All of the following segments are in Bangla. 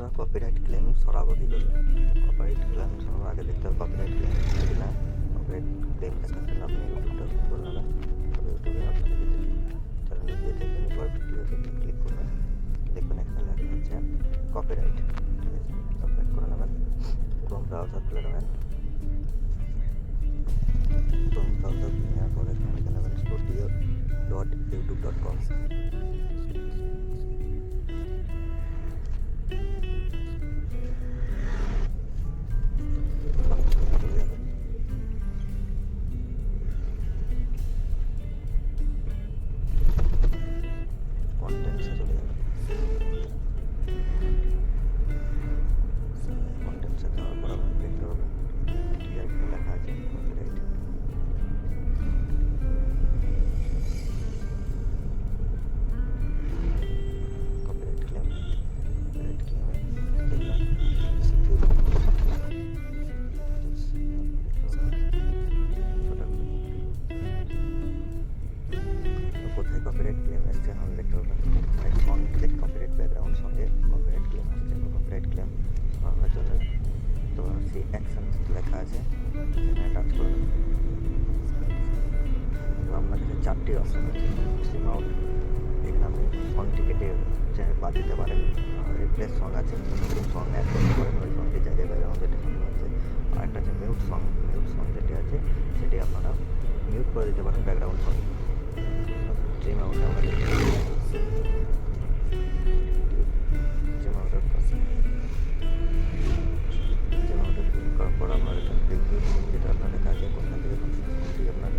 আমরা কপিরাইট ক্লেম সরাবো কী করে? কপিরাইট ক্লেম সরাবার আগে দেখতে হবে কপিরাইট ক্লেম আছে না। কপিরাইট ক্লেম দেখার জন্য আপনি ইউটিউবটা ওপেন করে নেবেন। তবে ইউটিউবে আপনাকে চ্যানেলে গিয়ে দেখবেন, এবার ভিডিওতে ক্লিক করবেন, দেখবেন এখানে লেখা হচ্ছে কপিরাইট। ঠিক আছে, সাবস্ক্রাইব করে নেবেন। ক্রোম ব্রাউজার খুলে নেবেন। ক্রোম ব্রাউজার নেওয়ার পরে এখানে লিখে নেবেন studio.youtube.com। কন্টেন্টসে চলে যাবেন। কন্টেন্টসে যাওয়ার পর আপনি দেখতে পাবেন এখানে লেখা আছে copyright. Copyright claim, copyright claim কোথায় কপিরাইট ক্লেম আসছে এখন দেখতে পাবেন। সং থেকে কপিরাইট ব্যাকগ্রাউন্ড সঙ্গে কপিরাইট ক্লেম আসছে। কপিরাইট ক্লেম সরানোর জন্য তো সি অ্যাকশন লেখা আছে, এখানে টাচ করবেন। আপনার কাছে 4টি অপশন আছে। সিম আউট, এখানে আপনি সংটি কেটে বাদ দিতে পারেন। রিপ্লেস সং আছে, নতুন সং অ্যাড করতে পারেন ওই সংটির জায়গায় ব্যাকগ্রাউন্ড যেটা সং আছে। আর একটা আছে মিউট সং। মিউট সং যেটি আছে সেটি আপনারা মিউট করে দিতে পারেন ব্যাকগ্রাউন্ড সং। সিম আউট আমরা সিম আউটের ক্লিক করার পর আপনার এখানে প্রিভিউ যেটা আপনার লেখা আছে কোনখান থেকে আপনার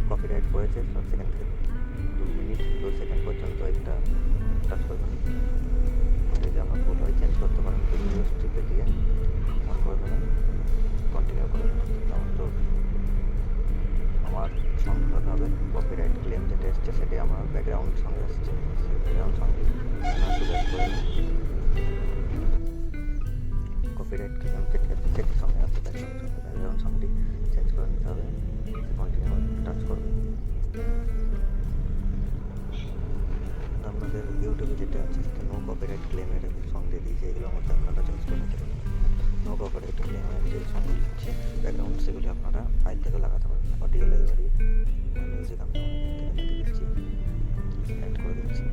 কপিরাইট করেছে 7 সেকেন্ড থেকে 2 মিনিট 2 সেকেন্ড পর্যন্ত একটা টাচ করবেন। যদি আপনার ভুল হয় চেঞ্জ করতে পারেন। প্রিভিউ টিপে দিয়ে অন করে দেবেন, কন্টিনিউ করে দেবেন। যেমন তো আমার সঙ্গে কথা হবে কপিরাইট ক্লেম যেটা এসছে সেটি আমার ব্যাকগ্রাউন্ড সঙ্গে এসছে। সেই ব্যাকগ্রাউন্ড সঙ্গে সুযোগ করে কপিরাইট ক্লেম যেটি আছে সেটির সঙ্গে আসছে ব্যাকগ্রাউন্ড সঙ্গটি চেঞ্জ করে নিতে হবে। কন্টিনিউ টাচ করবেন। আপনাদের ইউটিউবে যেটা আছে সেটা নো কপিরাইট ক্লেমের সং দিয়ে দিয়েছে, এগুলোর মধ্যে আপনারা চেঞ্জ করে নিতে পারেন। নো কপিরাইট ক্লেমের যে সংগুলি আছে ব্যাকগ্রাউন্ড সেগুলি আপনারা ফাইল থেকে লাগাতে পারেন। অডিও লাইব্রেরি মিউজিক আমি থেকে লিখে দিচ্ছি, সিলেক্ট করে দিচ্ছি।